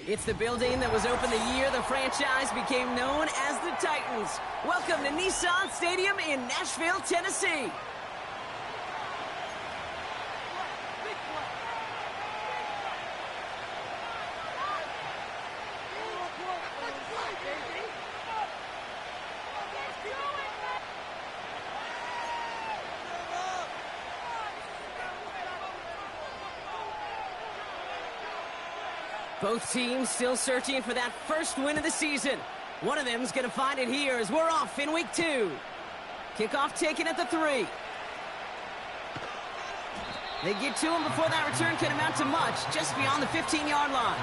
It's the building that was opened the year the franchise became known as the Titans. Welcome to Nissan Stadium in Nashville, Tennessee. Both teams still searching for that first win of the season. One of them's going to find it here as we're off in week 2. Kickoff taken at the 3. They get to him before that return can amount to much, just beyond the 15-yard line.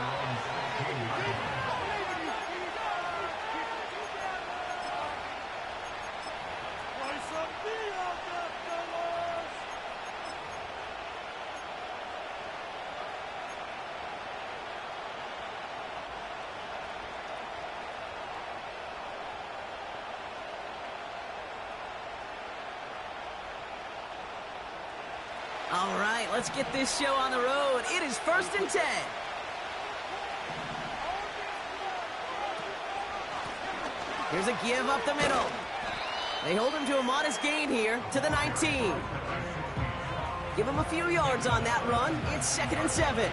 All right, let's get this show on the road. It is 1st and 10. Here's a give up the middle. They hold him to a modest gain here to the 19. Give him a few yards on that run. It's 2nd and 7.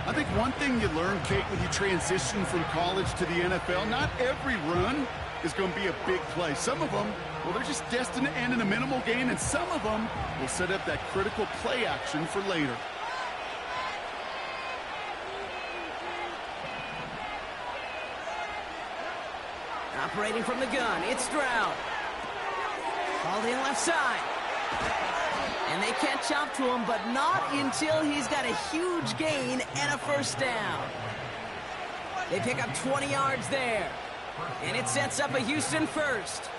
I think one thing you learn, Kate, when you transition from college to the NFL, not every run is going to be a big play. Some of them, well, they're just destined to end in a minimal gain, and some of them will set up that critical play action for later. Operating from the gun, it's Stroud. Called in left side. And they catch up to him, but not until he's got a huge gain and a first down. They pick up 20 yards there. And it sets up a Houston first.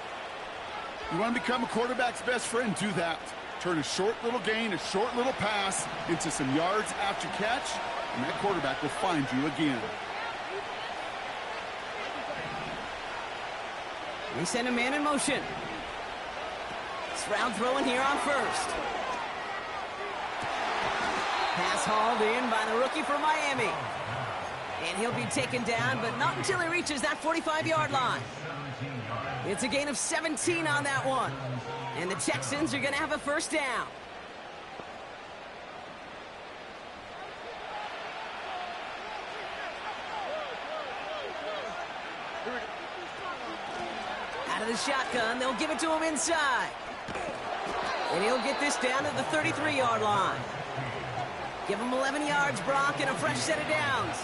You want to become a quarterback's best friend, do that. Turn a short little gain, a short little pass into some yards after catch, and that quarterback will find you again. They send a man in motion. Stroud throwing here on first. Pass hauled in by the rookie from Miami. And he'll be taken down, but not until he reaches that 45-yard line. It's a gain of 17 on that one. And the Texans are going to have a first down. Out of the shotgun, they'll give it to him inside. And he'll get this down to the 33-yard line. Give him 11 yards, Brock, and a fresh set of downs.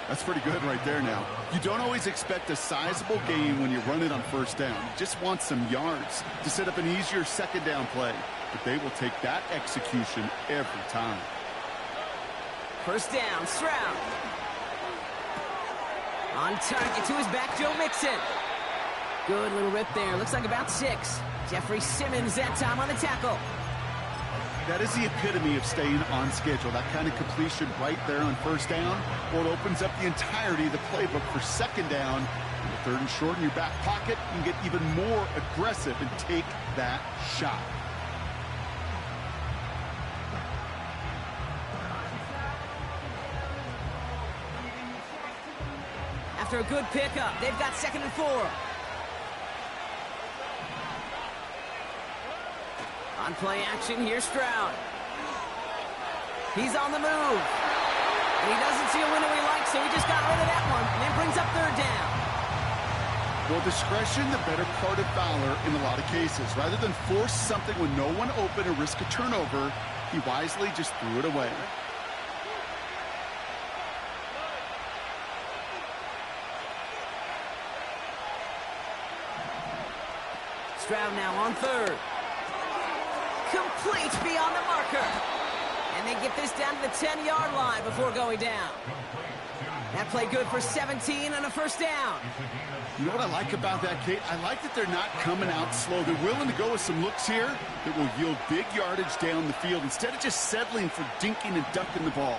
That's pretty good right there now. You don't always expect a sizable gain when you run it on first down. You just want some yards to set up an easier second down play. But they will take that execution every time. First down, Stroud. On target to his back, Joe Mixon. Good little rip there. Looks like about 6. Jeffrey Simmons that time on the tackle. That is the epitome of staying on schedule. That kind of completion right there on first down, or it opens up the entirety of the playbook for second down. In the 3rd and short in your back pocket, you can get even more aggressive and take that shot. After a good pickup, they've got 2nd and 4. On play action, here's Stroud. He's on the move. And he doesn't see a window he likes, so he just got rid of that one. And then brings up 3rd down. Well, discretion, the better part of valor in a lot of cases. Rather than force something when no one open or risk a turnover, he wisely just threw it away. Stroud now on 3rd. Complete beyond the marker. And they get this down to the 10-yard line before going down. That play good for 17 and a first down. You know what I like about that, Kate? I like that they're not coming out slow. They're willing to go with some looks here that will yield big yardage down the field instead of just settling for dinking and dunking the ball.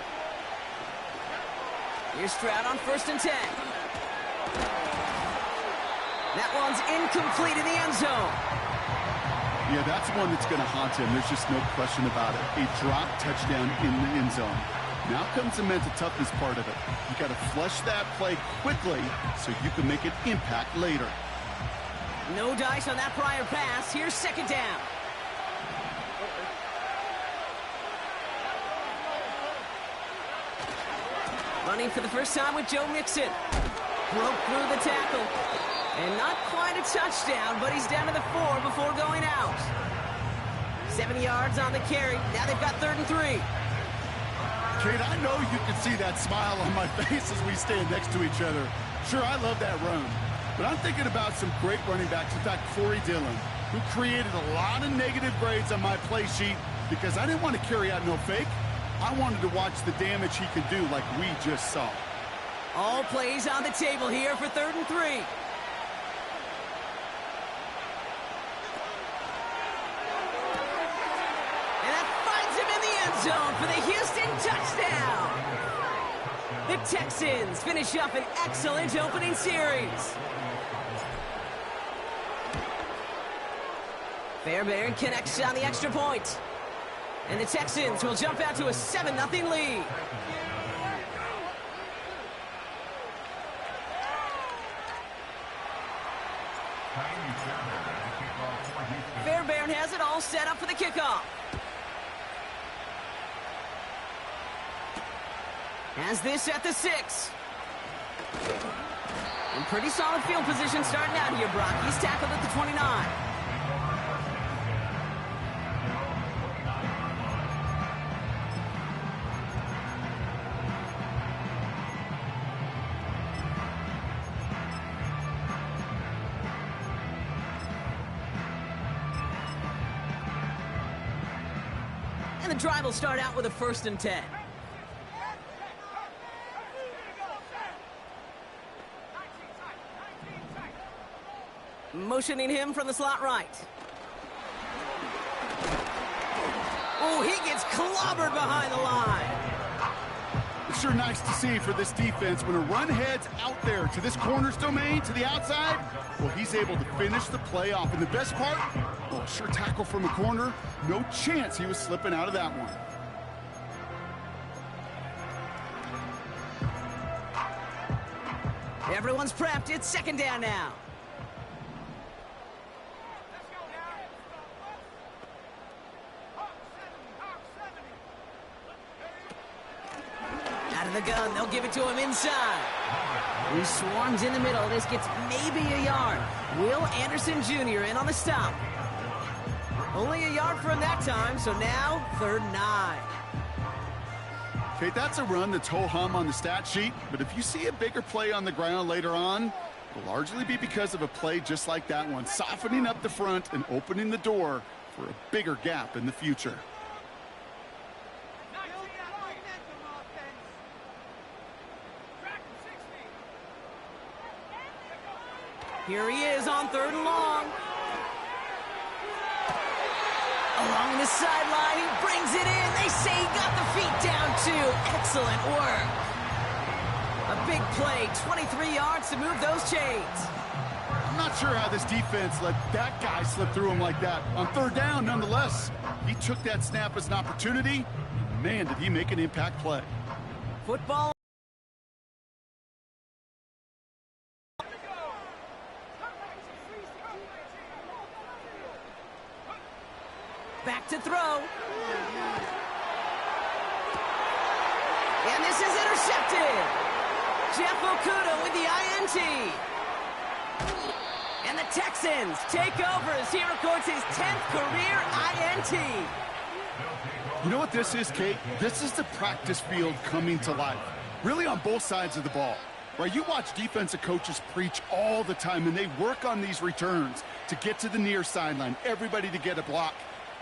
Here's Stroud on 1st and 10. That one's incomplete in the end zone. Yeah, that's one that's going to haunt him. There's just no question about it. A drop touchdown in the end zone. Now comes the mental toughness part of it. You got to flush that play quickly so you can make an impact later. No dice on that prior pass. Here's second down. Running for the first time with Joe Mixon. Broke through the tackle. And not quite a touchdown, but he's down to the 4 before going out. 70 yards on the carry. Now they've got 3rd and 3. Kate, I know you can see that smile on my face as we stand next to each other. Sure, I love that run. But I'm thinking about some great running backs. In fact, Corey Dillon, who created a lot of negative grades on my play sheet because I didn't want to carry out no fake. I wanted to watch the damage he could do like we just saw. All plays on the table here for 3rd and 3. Zone for the Houston touchdown. The Texans finish up an excellent opening series. Fairbairn connects on the extra point. And the Texans will jump out to a 7-0 lead. Fairbairn has it all set up for the kickoff. Has this at the 6. In pretty solid field position starting out here, Brock. He's tackled at the 29. And the drive will start out with a 1st and 10. Motioning him from the slot right. Oh, he gets clobbered behind the line. It's sure nice to see for this defense when a run heads out there to this corner's domain, to the outside. Well, he's able to finish the play off. And the best part, well, sure tackle from the corner. No chance he was slipping out of that one. Everyone's prepped. It's 2nd down now. The gun, they'll give it to him inside. He swarms in the middle. This gets maybe a yard. Will Anderson Jr. in on the stop. Only a yard for him that time, so now 3rd and 9. Okay, that's a run that's ho-hum on the stat sheet, but if you see a bigger play on the ground later on, it'll largely be because of a play just like that one, softening up the front and opening the door for a bigger gap in the future. Here he is on 3rd and long. Along the sideline, he brings it in. They say he got the feet down too. Excellent work. A big play, 23 yards to move those chains. I'm not sure how this defense let that guy slip through him like that. On 3rd down, nonetheless, he took that snap as an opportunity. Man, did he make an impact play. Football. Back to throw. And this is intercepted. Jeff Okudah with the INT. And the Texans take over as he records his 10th career INT. You know what this is, Kate? This is the practice field coming to life. Really on both sides of the ball. Right, you watch defensive coaches preach all the time, and they work on these returns to get to the near sideline, everybody to get a block.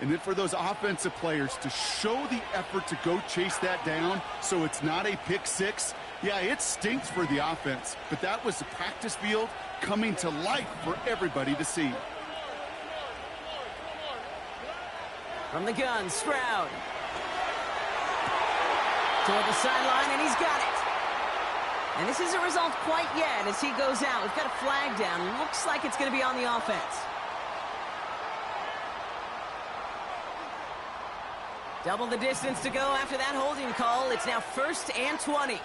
And then for those offensive players to show the effort to go chase that down so it's not a pick six, yeah, it stinks for the offense. But that was the practice field coming to life for everybody to see. From the gun, Stroud. Toward the sideline, and he's got it. And this isn't a result quite yet as he goes out. We've got a flag down. Looks like it's going to be on the offense. Double the distance to go after that holding call. It's now 1st and 20.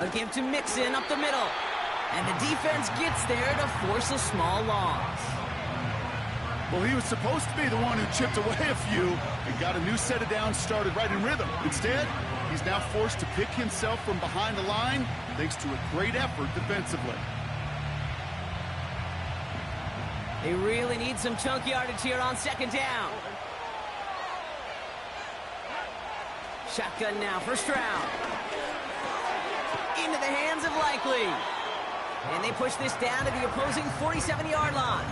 A give to Mixon up the middle. And the defense gets there to force a small loss. Well, he was supposed to be the one who chipped away a few and got a new set of downs started right in rhythm. Instead, he's now forced to pick himself from behind the line thanks to a great effort defensively. They really need some chunk yardage here on 2nd down. Shotgun now for Stroud. Into the hands of Likely. And they push this down to the opposing 47-yard line.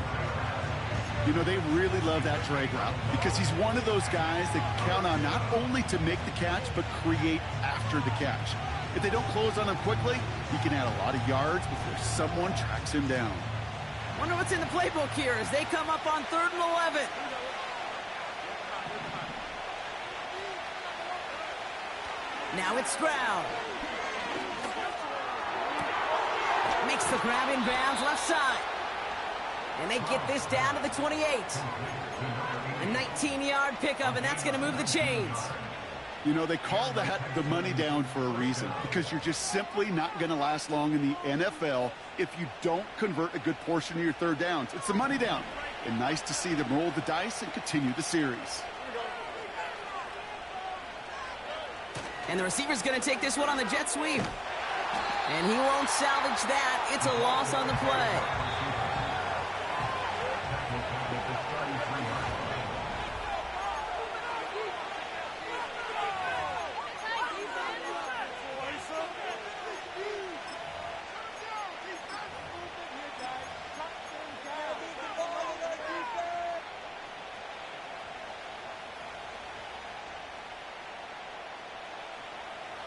You know, they really love that drag route because he's one of those guys that can count on not only to make the catch, but create after the catch. If they don't close on him quickly, he can add a lot of yards before someone tracks him down. Wonder what's in the playbook here as they come up on 3rd and 11. Now it's Stroud. Makes the grab in bounds left side. And they get this down to the 28. A 19-yard pickup, and that's going to move the chains. You know, they call that the money down for a reason because you're just simply not going to last long in the NFL if you don't convert a good portion of your 3rd downs. It's the money down. And nice to see them roll the dice and continue the series. And the receiver's going to take this one on the jet sweep. And he won't salvage that. It's a loss on the play.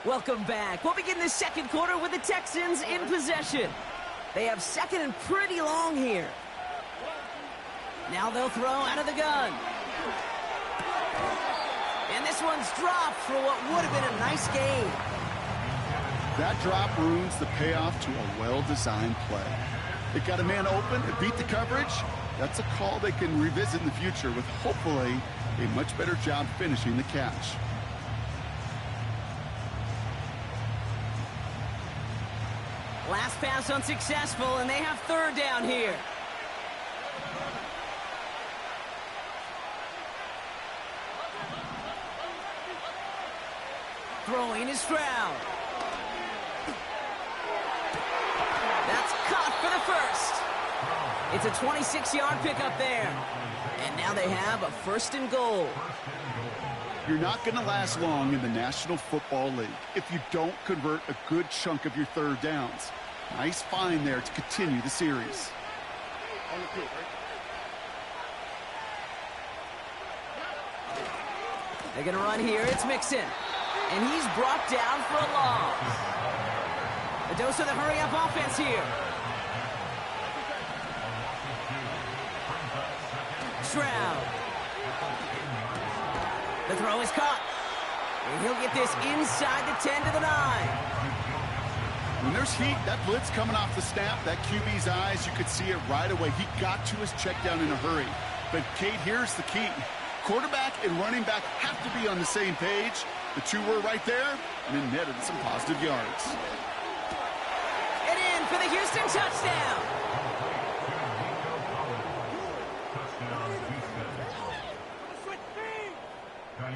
Welcome back. We'll begin the 2nd quarter with the Texans in possession. They have 2nd and pretty long here. Now they'll throw out of the gun. And this one's dropped for what would have been a nice gain. That drop ruins the payoff to a well-designed play. They got a man open to beat the coverage. That's a call they can revisit in the future with hopefully a much better job finishing the catch. Last pass unsuccessful, and they have 3rd down here. Throwing is Stroud. That's caught for the 1st. It's a 26-yard pickup there. And now they have a 1st and goal. You're not going to last long in the National Football League if you don't convert a good chunk of your 3rd downs. Nice find there to continue the series. They're going to run here. It's Mixon. And he's brought down for a loss. A dose of the hurry-up offense here. Stroud. The throw is caught. And he'll get this inside the 10 to the 9. When there's heat, that blitz coming off the snap, that QB's eyes, you could see it right away. He got to his check down in a hurry. But, Kate, here's the key. Quarterback and running back have to be on the same page. The two were right there, and it netted some positive yards. And in for the Houston touchdown.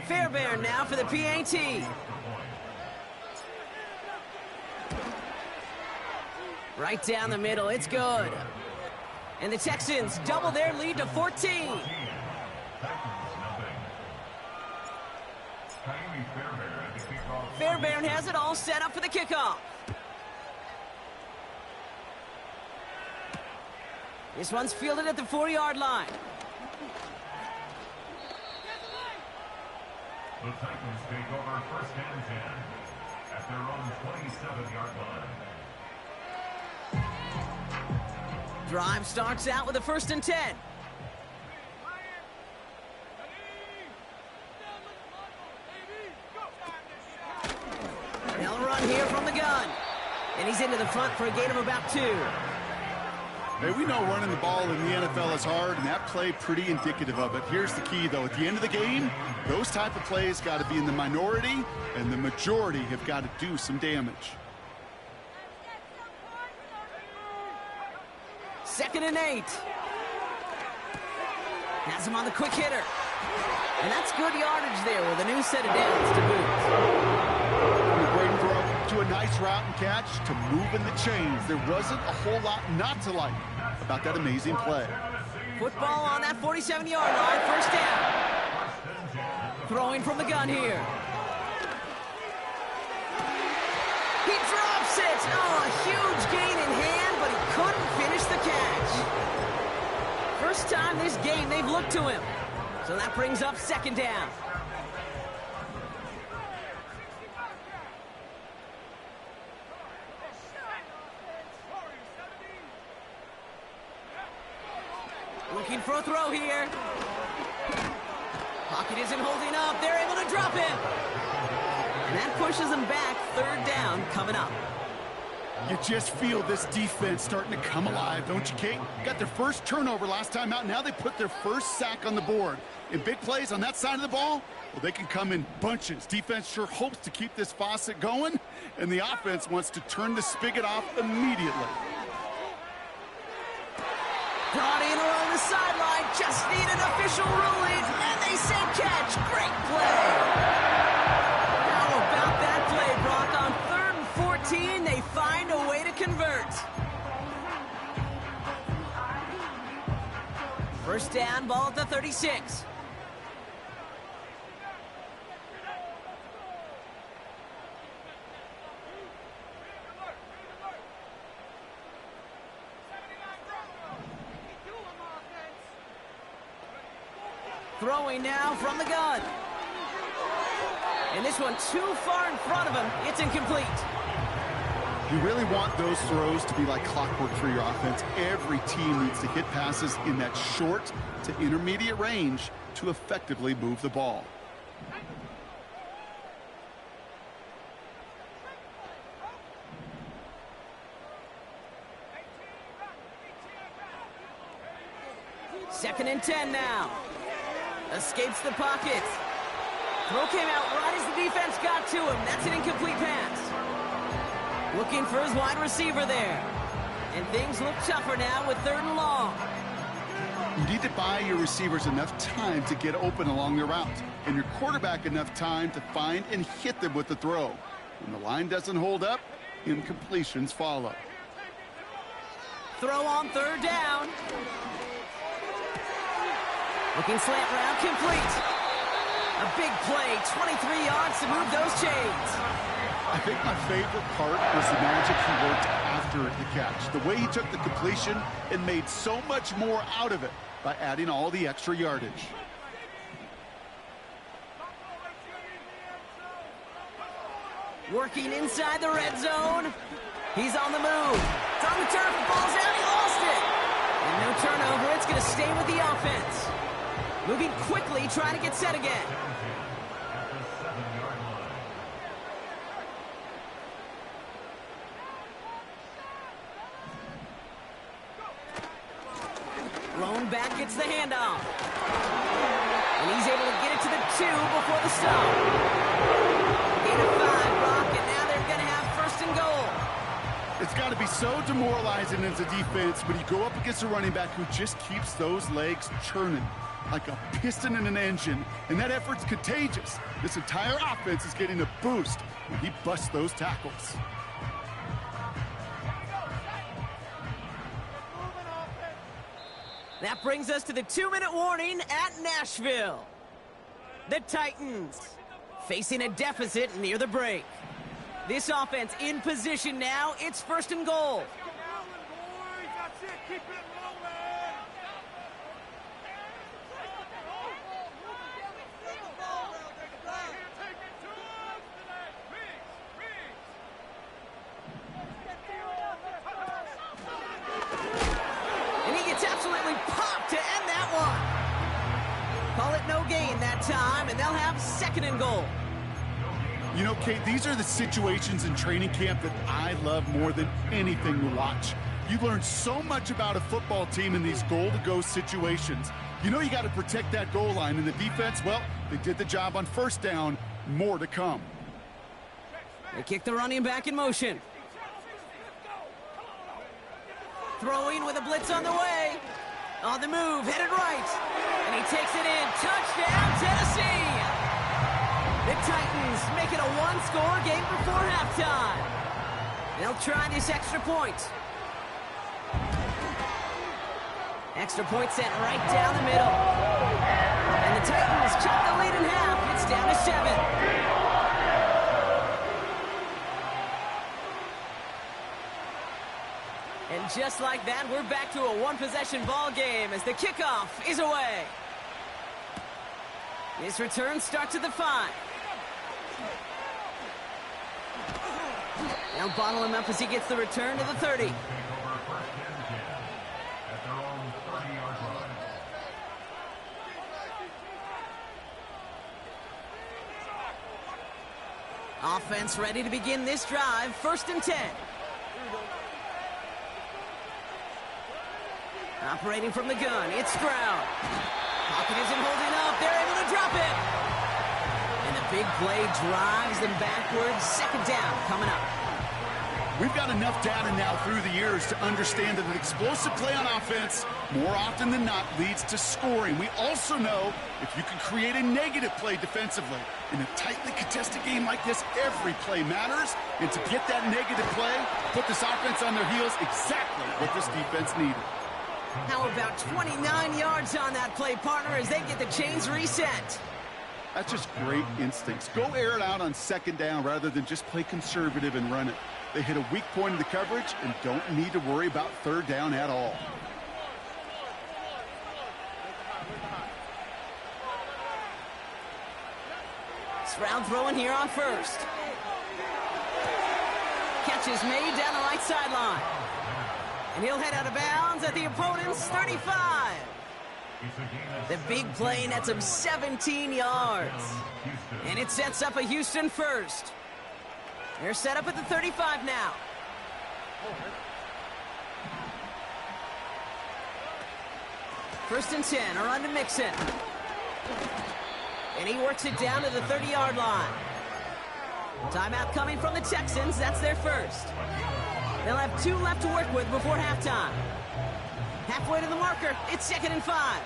Fairbairn now for the PAT. Right down the middle, it's good. And the Texans double their lead to 14. Fairbairn has it all set up for the kickoff. This one's fielded at the 4-yard line. The Titans take over 1st and 10 at their own 27-yard line. Drive starts out with a 1st and 10. They'll run here from the gun. And he's into the front for a gain of about 2. Hey, we know running the ball in the NFL is hard, and that play pretty indicative of it. Here's the key, though. At the end of the game, those type of plays got to be in the minority, and the majority have got to do some damage. 2nd and 8. Has him on the quick hitter. And that's good yardage there with a new set of downs to boot. A great throw to a nice route and catch to moving the chains. There wasn't a whole lot not to like about that amazing play. Football on that 47-yard line, 1st down. Throwing from the gun here. He drops it. Oh, a huge gain in hand, but he couldn't finish the catch. First time this game they've looked to him. So that brings up 2nd down. Looking for a throw here. Pocket isn't holding up. They're able to drop him. And that pushes them back. 3rd down coming up. You just feel this defense starting to come alive, don't you, Kate? Got their first turnover last time out. Now they put their first sack on the board. In big plays on that side of the ball, well, they can come in bunches. Defense sure hopes to keep this faucet going, and the offense wants to turn the spigot off immediately. Brought in along the sideline, just need an official ruling, and they say catch. Great play. How about that play, Brock? On 3rd and 14, they find a way to convert. 1st down, ball at the 36. Throwing now from the gun. And this one too far in front of him. It's incomplete. You really want those throws to be like clockwork for your offense. Every team needs to hit passes in that short to intermediate range to effectively move the ball. Second and 10 now. Escapes the pocket. Throw came out right as the defense got to him. That's an incomplete pass. Looking for his wide receiver there. And things look tougher now with 3rd and long. You need to buy your receivers enough time to get open along their route, and your quarterback enough time to find and hit them with the throw. When the line doesn't hold up, incompletions follow. Throw on 3rd down. Looking slant route, complete. A big play, 23 yards to move those chains. I think my favorite part was the magic he worked after the catch. The way he took the completion and made so much more out of it by adding all the extra yardage. Working inside the red zone. He's on the move. It's on the turf, the ball's out, he lost it. And no turnover, it's going to stay with the offense. Moving quickly, trying to get set again. Lone back gets the handoff. And he's able to get it to the 2 before the stop. Gain of 5, Brock, and now they're going to have 1st and goal. It's got to be so demoralizing as a defense when you go up against a running back who just keeps those legs churning like a piston in an engine, and that effort's contagious. This entire offense is getting a boost when he busts those tackles. That brings us to the 2-minute warning at Nashville. The Titans facing a deficit near the break. This offense in position now. It's 1st and goal. Absolutely popped to end that one. Call it no gain that time, and they'll have 2nd and goal. You know, Kate, these are the situations in training camp that I love more than anything to watch. You learn so much about a football team in these goal-to-go situations. You know you got to protect that goal line, and the defense, well, they did the job on first down. More to come. They kick the running back in motion. Throwing with a blitz on the way. On the move, headed right. And he takes it in. Touchdown, Tennessee! The Titans make it a one-score game before halftime. They'll try this extra point. Extra point sent right down the middle. And the Titans chop the lead in half. It's down to 7. And just like that, we're back to a one-possession ball game as the kickoff is away. This return starts at the 5. They'll bottle him up as he gets the return to the 30. Offense ready to begin this drive. 1st and 10. Operating from the gun, it's Stroud. Pocket isn't holding up. They're able to drop it. And the big play drives them backwards. 2nd down coming up. We've got enough data now through the years to understand that an explosive play on offense more often than not leads to scoring. We also know if you can create a negative play defensively. In a tightly contested game like this, every play matters. And to get that negative play, put this offense on their heels, exactly what this defense needed. How about 29 yards on that play, partner, as they get the chains reset? That's just great instincts. Go air it out on 2nd down rather than just play conservative and run it. They hit a weak point of the coverage and don't need to worry about 3rd down at all. Stroud throwing here on 1st. Catch is made down the right sideline. And he'll head out of bounds at the opponent's 35. The big play nets him 17 yards. And it sets up a Houston 1st. They're set up at the 35 now. First and 10, a run to Mixon. And he works it down to the 30-yard line. Timeout coming from the Texans. That's their 1st. They'll have 2 left to work with before halftime. Halfway to the marker, it's 2nd and 5.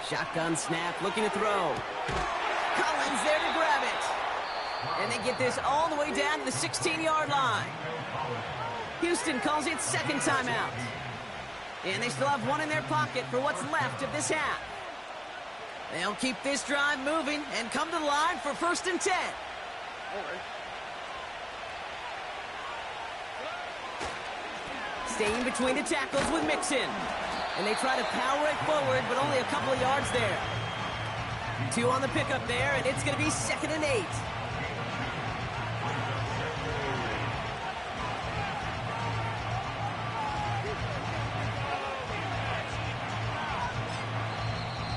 Shotgun snap, looking to throw. Collins there to grab it. And they get this all the way down to the 16-yard line. Houston calls it 2nd timeout. And they still have 1 in their pocket for what's left of this half. They'll keep this drive moving and come to the line for 1st and 10. Staying between the tackles with Mixon. And they try to power it forward, but only a couple of yards there. 2 on the pickup there, and it's going to be 2nd and 8.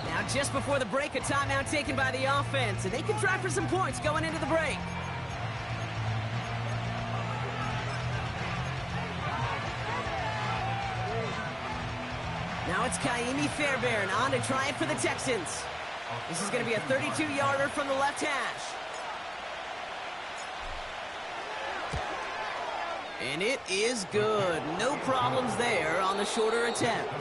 Now, just before the break, a timeout taken by the offense, and they can try for some points going into the break. Now it's Kaimi Fairbairn on to try it for the Texans. This is going to be a 32-yarder from the left hash. And it is good. No problems there on the shorter attempt.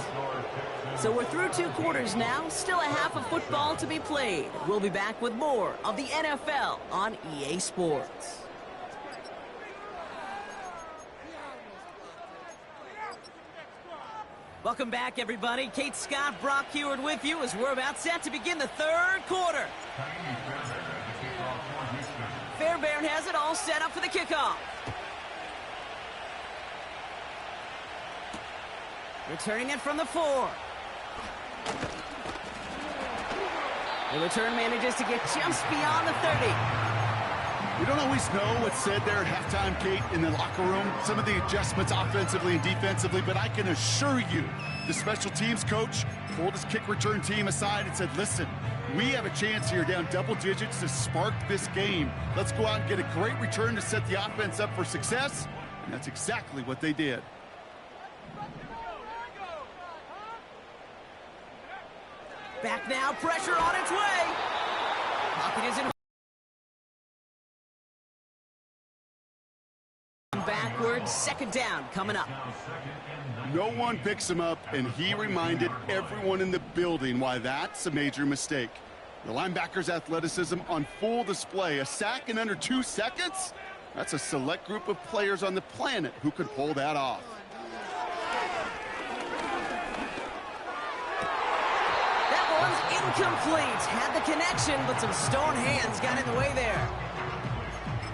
So we're through 2 quarters now. Still a half of football to be played. We'll be back with more of the NFL on EA Sports. Welcome back, everybody. Kate Scott, Brock Huard with you as we're about set to begin the 3rd quarter. Fairbairn has it all set up for the kickoff. Returning it from the 4. The return manages to get just beyond the 30. We don't always know what's said there at halftime, Kate, in the locker room. Some of the adjustments offensively and defensively, but I can assure you the special teams coach pulled his kick return team aside and said, listen, we have a chance here down double digits to spark this game. Let's go out and get a great return to set the offense up for success. And that's exactly what they did. Back now, pressure on its way. Pocket is in. Backwards, second down coming up. No one picks him up, and he reminded everyone in the building why that's a major mistake. The linebacker's athleticism on full display. A sack in under 2 seconds? That's a select group of players on the planet who could pull that off. Incomplete. Had the connection, but some stone hands got in the way there.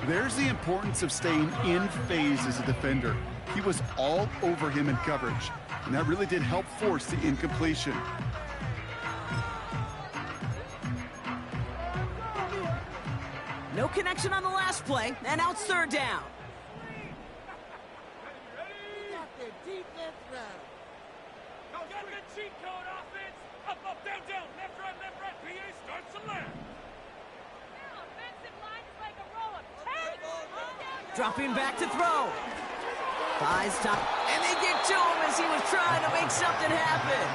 There's the importance of staying in phase as a defender. He was all over him in coverage, and that really did help force the incompletion. No connection on the last play, and now it's third down. Dropping back to throw. Thighs top. And they get to him as he was trying to make something happen.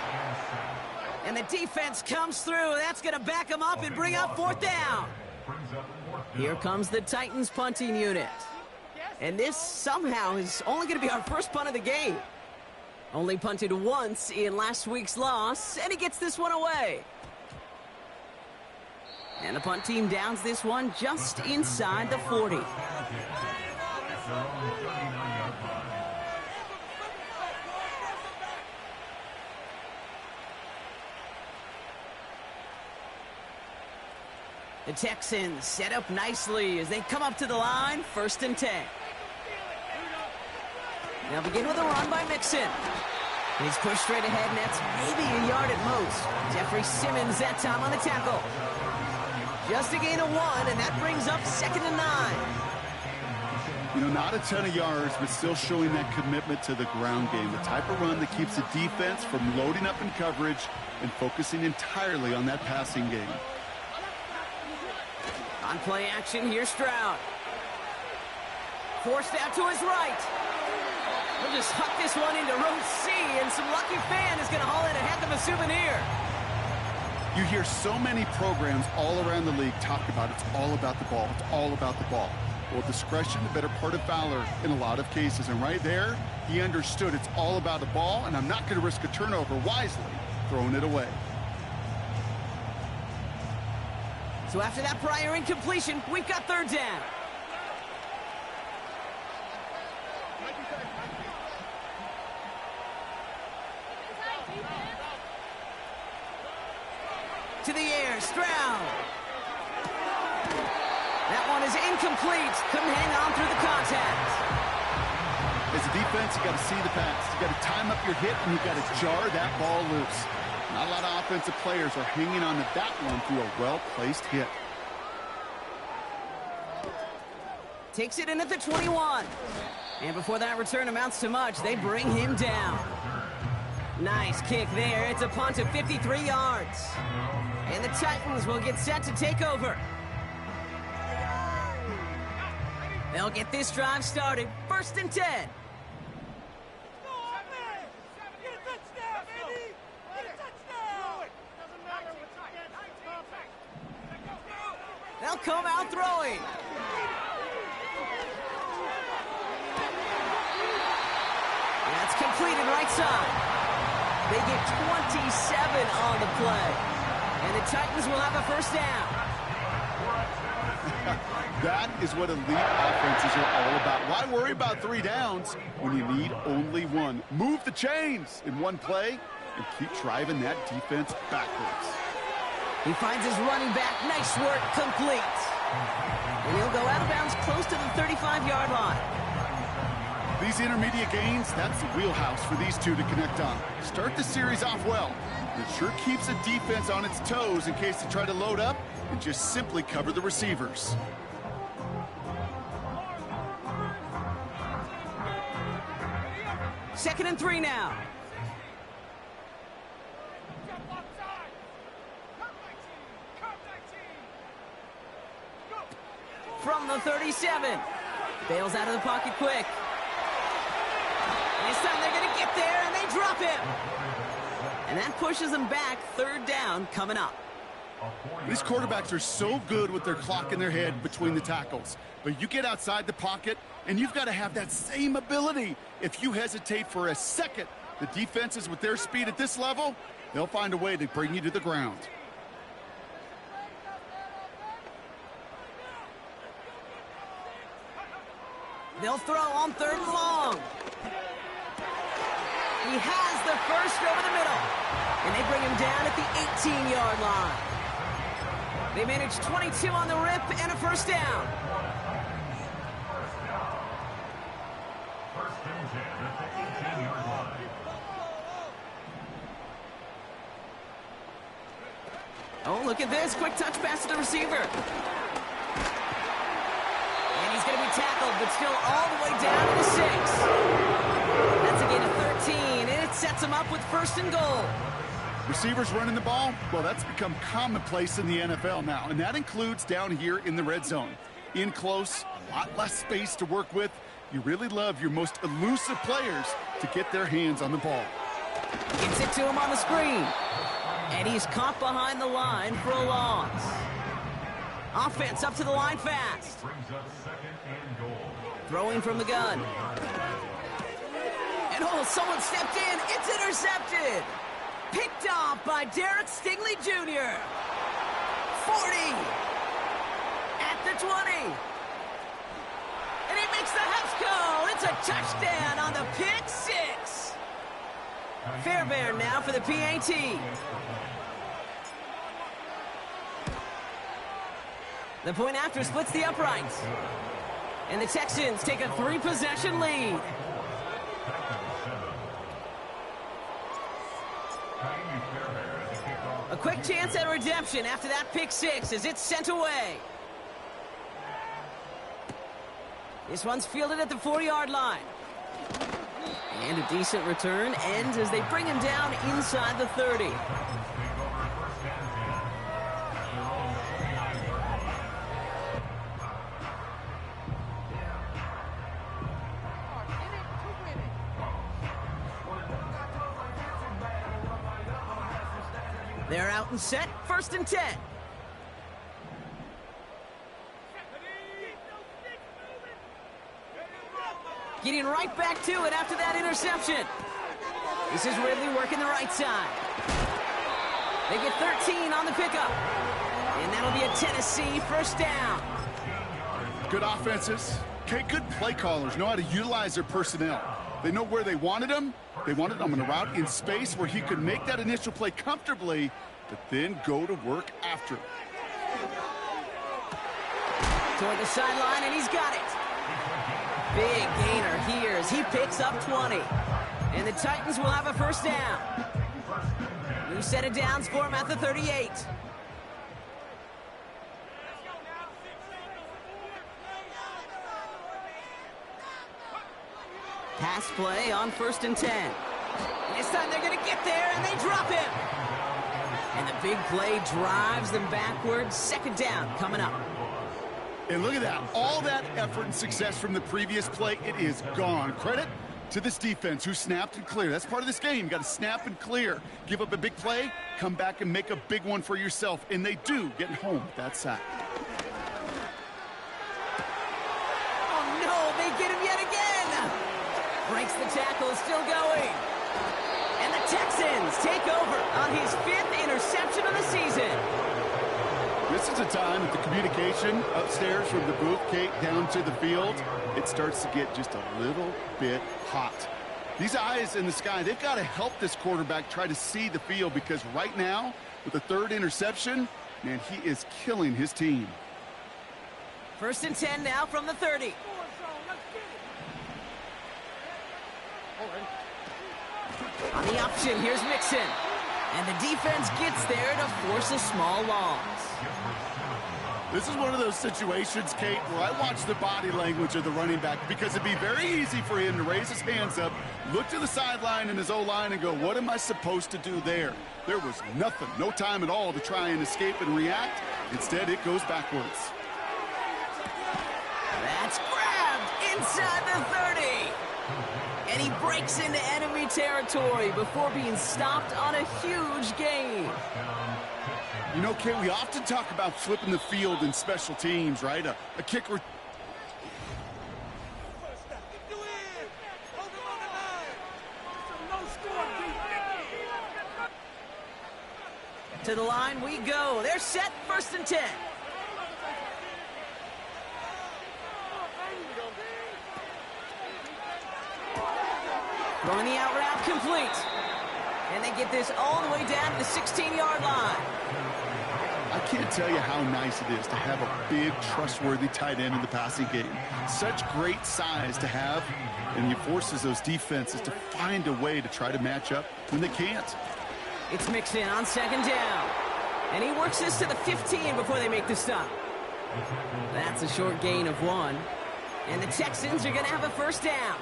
And the defense comes through. That's going to back him up and bring up fourth down. Here comes the Titans punting unit. And this somehow is only going to be our first punt of the game. Only punted once in last week's loss, and he gets this one away. And the punt team downs this one just inside the 40. The Texans set up nicely as they come up to the line, 1st and 10. They'll begin with a run by Mixon. He's pushed straight ahead, and that's maybe a yard at most. Jeffrey Simmons that time on the tackle. Just a gain of 1, and that brings up 2nd and 9. You know, not a ton of yards, but still showing that commitment to the ground game. The type of run that keeps the defense from loading up in coverage and focusing entirely on that passing game. On play action, here's Stroud. Forced out to his right. We'll just huck this one into row C, and some lucky fan is going to haul in a heck of a souvenir. You hear so many programs all around the league talk about it's all about the ball. It's all about the ball. Well, discretion, the better part of valor in a lot of cases. And right there, he understood it's all about the ball, and I'm not going to risk a turnover, wisely throwing it away. So after that prior incompletion, we've got third down. To the air, Stroud. That one is incomplete. Couldn't hang on through the contact. As a defense, you got to see the pass. You got to time up your hit, and you got to jar that ball loose. Not a lot of offensive players are hanging on to that one through a well-placed hit. Takes it in at the 21. And before that return amounts to much, they bring him down. Nice kick there. It's a punt of 53 yards. And the Titans will get set to take over. They'll get this drive started. 1st and 10. They'll come out throwing. That's completed right side. They get 27 on the play. And the Titans will have a first down. That is what elite offenses are all about. Why worry about 3 downs when you need only 1? Move the chains in one play and keep driving that defense backwards. He finds his running back. Nice work. Complete. And he'll go out of bounds close to the 35-yard line. These intermediate gains, that's the wheelhouse for these two to connect on. Start the series off well. It sure keeps the defense on its toes in case they try to load up and just simply cover the receivers. 2nd and 3 now. From the 37. Bails out of the pocket quick. And this time they're going to get there, and they drop him. And that pushes them back. 3rd down coming up. These quarterbacks are so good with their clock in their head between the tackles. But you get outside the pocket, and you've got to have that same ability. If you hesitate for a second, the defenses with their speed at this level, they'll find a way to bring you to the ground. They'll throw on 3rd and long. He has the first over the middle. And they bring him down at the 18-yard line. They manage 22 on the rip and a 1st down. First and 10 at the 18-yard line. Oh, look at this. Quick touch pass to the receiver. And he's going to be tackled, but still all the way down to the 6. That's a gain of 13, and it sets him up with 1st and goal. Receivers running the ball, well, that's become commonplace in the NFL now, and that includes down here in the red zone. In close, a lot less space to work with. You really love your most elusive players to get their hands on the ball. Gets it to him on the screen. And he's caught behind the line for a loss. Offense up to the line fast. Brings up 2nd and goal. Throwing from the gun. And oh, someone stepped in. It's intercepted. Picked off by Derek Stingley Jr. 40. At the 20. And he makes the Hefco. It's a touchdown on the pick 6. Fairbairn now for the PAT. The point after splits the uprights. And the Texans take a 3-possession lead. A quick chance at redemption after that pick 6 as it's sent away. This one's fielded at the 40-yard line. And a decent return ends as they bring him down inside the 30. They're out and set, 1st and 10. Getting right back to it after that interception. This is Ridley working the right side. They get 13 on the pickup. And that'll be a Tennessee 1st down. Good offenses. Okay, good play callers know how to utilize their personnel. They know where they wanted him. They wanted him on a route in space where he could make that initial play comfortably, but then go to work after. Toward the sideline, and he's got it. Big gainer here as he picks up 20. And the Titans will have a 1st down. New set of downs for him at the 38. Pass play on 1st and 10. And this time they're going to get there, and they drop him. And the big play drives them backwards. 2nd down coming up. And look at that. All that effort and success from the previous play, it is gone. Credit to this defense who snapped and cleared. That's part of this game. You got to snap and clear. Give up a big play, come back and make a big one for yourself. And they do, getting home with that sack. Oh, no, they get him yet again. Breaks the tackle, still going. And the Texans take over on his 5th interception of the season. This is a time that the communication upstairs from the booth, Kate, down to the field, it starts to get just a little bit hot. These eyes in the sky, they've got to help this quarterback try to see the field, because right now, with the 3rd interception, man, he is killing his team. 1st and 10 now from the 30. On the option, here's Mixon. And the defense gets there to force a small loss. This is one of those situations, Kate, where I watch the body language of the running back because it'd be very easy for him to raise his hands up, look to the sideline in his O-line and go, what am I supposed to do there? There was nothing, no time at all to try and escape and react. Instead, it goes backwards. That's grabbed inside the 30. And he breaks into enemy territory before being stopped on a huge gain. You know, Kate, we often talk about flipping the field in special teams, right? A kicker. To the line we go. They're set, 1st and 10. Throwing the out route complete. And they get this all the way down to the 16-yard line. I can't tell you how nice it is to have a big, trustworthy tight end in the passing game. Such great size to have, and he forces those defenses to find a way to try to match up when they can't. It's Mixon on 2nd down. And he works this to the 15 before they make the stop. That's a short gain of 1. And the Texans are going to have a 1st down.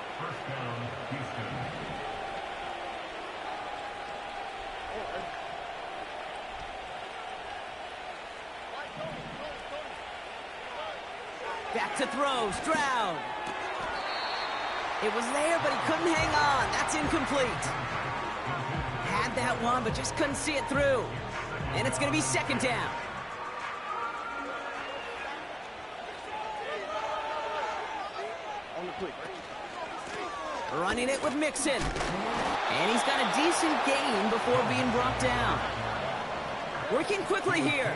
Back to throw, Stroud. It was there, but he couldn't hang on. That's incomplete. Had that one, but just couldn't see it through. And it's going to be 2nd down. Running it with Mixon. And he's got a decent gain before being brought down. Working quickly here.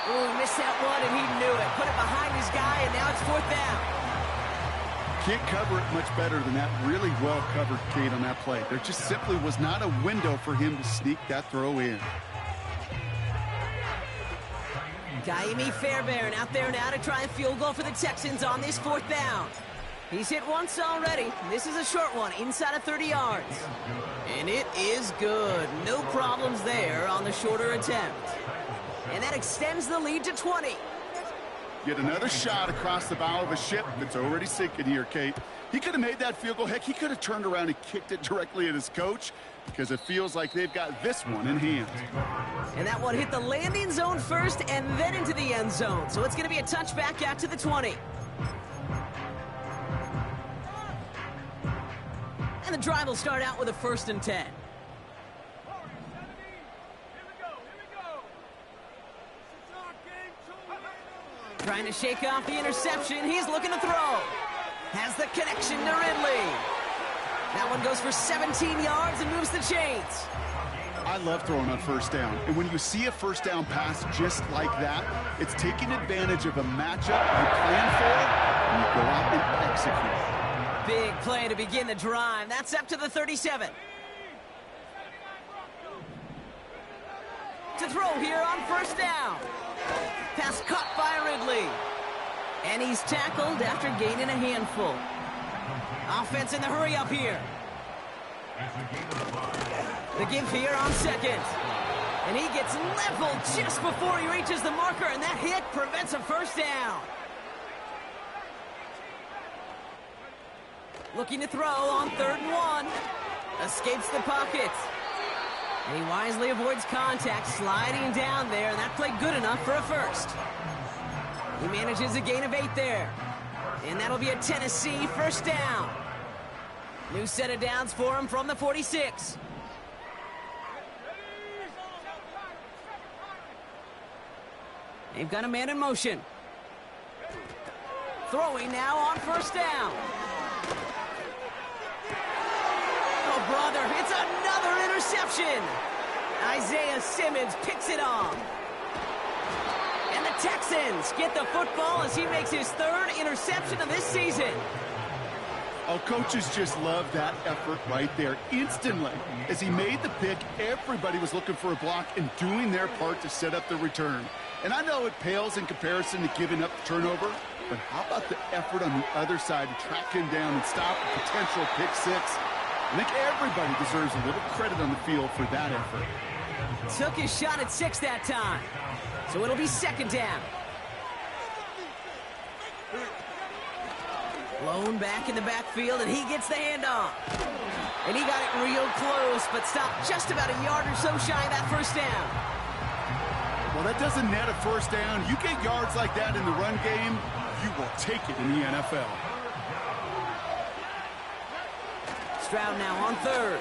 Ooh, missed that one, and he knew it. Put it behind his guy, and now it's 4th down. Can't cover it much better than that. Really well covered, Kate, on that play. There just simply was not a window for him to sneak that throw in. Ka'imi Fairbairn out there now to try a field goal for the Texans on this 4th down. He's hit once already. This is a short one, inside of 30 yards. And it is good. No problems there on the shorter attempt. And that extends the lead to 20. Get another shot across the bow of a ship that's already sinking here, Kate. He could have made that field goal. Heck, he could have turned around and kicked it directly at his coach because it feels like they've got this one in hand. And that one hit the landing zone first and then into the end zone. So it's going to be a touchback out to the 20. And the drive will start out with a 1st and 10. Trying to shake off the interception. He's looking to throw. Has the connection to Ridley. That one goes for 17 yards and moves the chains. I love throwing on 1st down. And when you see a 1st down pass just like that, it's taking advantage of a matchup you plan for, and you go out and execute. Big play to begin the drive. That's up to the 37. To throw here on 1st down. Pass caught by Ridley. And he's tackled after gaining a handful. Offense in the hurry up here. The give here on 2nd. And he gets leveled just before he reaches the marker, and that hit prevents a 1st down. Looking to throw on 3rd and 1. Escapes the pocket. And he wisely avoids contact, sliding down there, and that played good enough for a 1st. He manages a gain of 8 there. And that'll be a Tennessee 1st down. New set of downs for him from the 46. They've got a man in motion. Throwing now on 1st down. Oh, brother, it's another interception. Isaiah Simmons picks it off. And the Texans get the football as he makes his 3rd interception of this season. Oh, coaches just love that effort right there. Instantly, as he made the pick, everybody was looking for a block and doing their part to set up the return. And I know it pales in comparison to giving up the turnover, but how about the effort on the other side to track him down and stop a potential pick 6? I think everybody deserves a little credit on the field for that effort. Took his shot at 6 that time. So it'll be second down. Blown back in the backfield, and he gets the handoff. And he got it real close, but stopped just about a yard or so shy of that first down. Well, that doesn't net a first down. You get yards like that in the run game, you will take it in the NFL. Stroud now on third.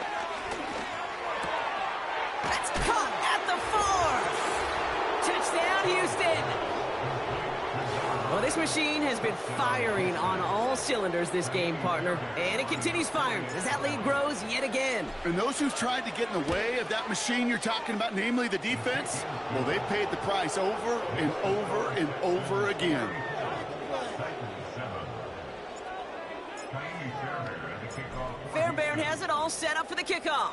That's caught at the 4. Touchdown, Houston. Well, this machine has been firing on all cylinders this game, partner. And it continues firing as that lead grows yet again. And those who've tried to get in the way of that machine you're talking about, namely the defense, well, they paid the price over and over and over again. Fairbairn has it all set up for the kickoff.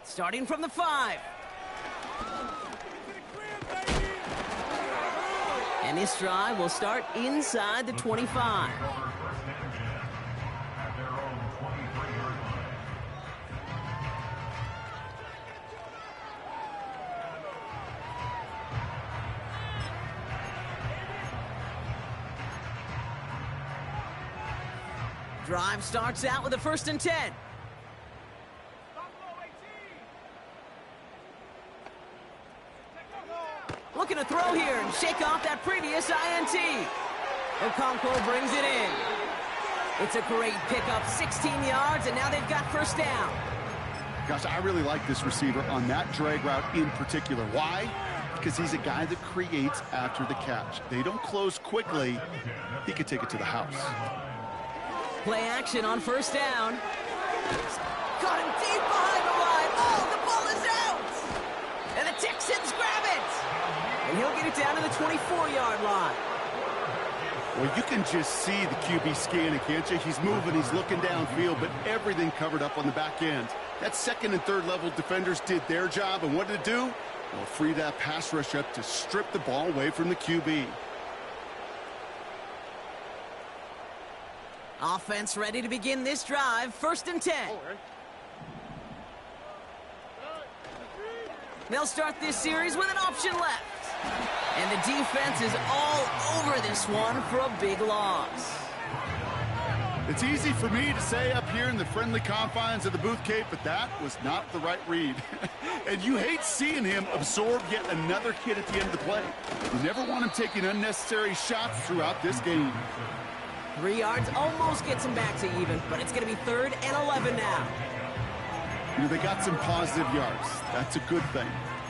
Starting from the 5. And this drive will start inside the 25. Drive starts out with a 1st and 10. Looking to throw here and shake off that previous INT. Okonkwo brings it in. It's a great pickup, 16 yards, and now they've got first down. Gosh, I really like this receiver on that drag route in particular. Why? Because he's a guy that creates after the catch. They don't close quickly. He could take it to the house. Play action on first down. Got him deep behind the line. Oh, the ball is out. And the Texans grab it. And he'll get it down to the 24-yard line. Well, you can just see the QB scanning, can't you? He's moving, he's looking downfield, but everything covered up on the back end. That 2nd and 3rd level defenders did their job, and what did it do? Well, free that pass rush up to strip the ball away from the QB. Offense ready to begin this drive. 1st and 10. They'll start this series with an option left. And the defense is all over this one for a big loss. It's easy for me to say up here in the friendly confines of the Booth Cape, but that was not the right read. And you hate seeing him absorb yet another hit at the end of the play. You never want him taking unnecessary shots throughout this game. 3 yards almost gets him back to even, but it's going to be 3rd and 11 now. You know, they got some positive yards. That's a good thing.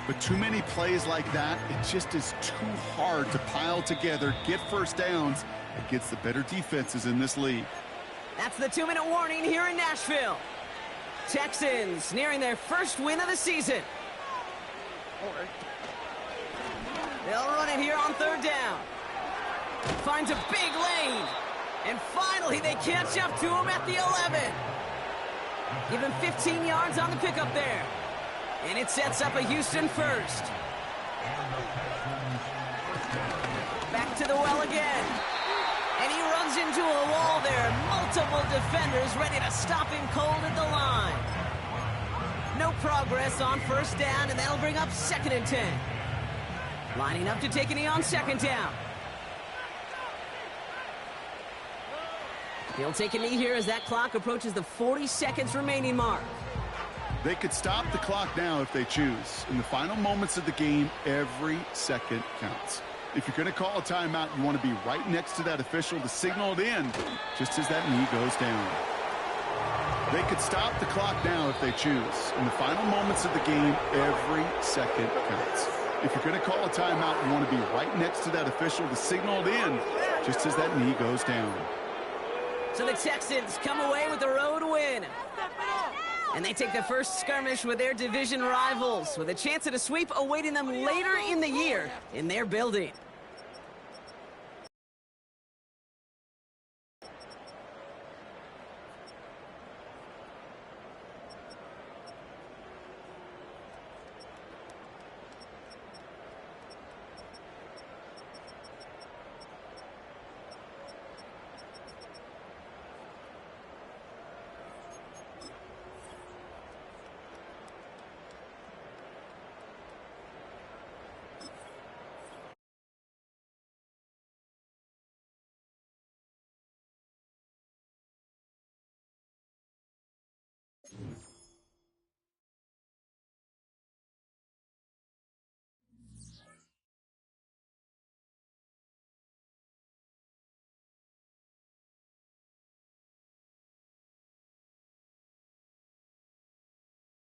But too many plays like that, it just is too hard to pile together, get first downs against the better defenses in this league. That's the 2-minute warning here in Nashville. Texans nearing their first win of the season. They'll run it here on 3rd down. Finds a big lane. And finally, they catch up to him at the 11. Give him 15 yards on the pickup there. And it sets up a Houston first. Back to the well again. And he runs into a wall there. Multiple defenders ready to stop him cold at the line. No progress on 1st down, and that'll bring up 2nd and 10. Lining up to take a knee on 2nd down. He'll take a knee here as that clock approaches the 40 seconds remaining mark. They could stop the clock now if they choose. In the final moments of the game, every second counts. If you're going to call a timeout, you want to be right next to that official to signal it in, just as that knee goes down. They could stop the clock now if they choose. In the final moments of the game, every second counts. If you're going to call a timeout, you want to be right next to that official to signal it in, just as that knee goes down. So the Texans come away with the road win. And they take the first skirmish with their division rivals with a chance at a sweep awaiting them later in the year in their building.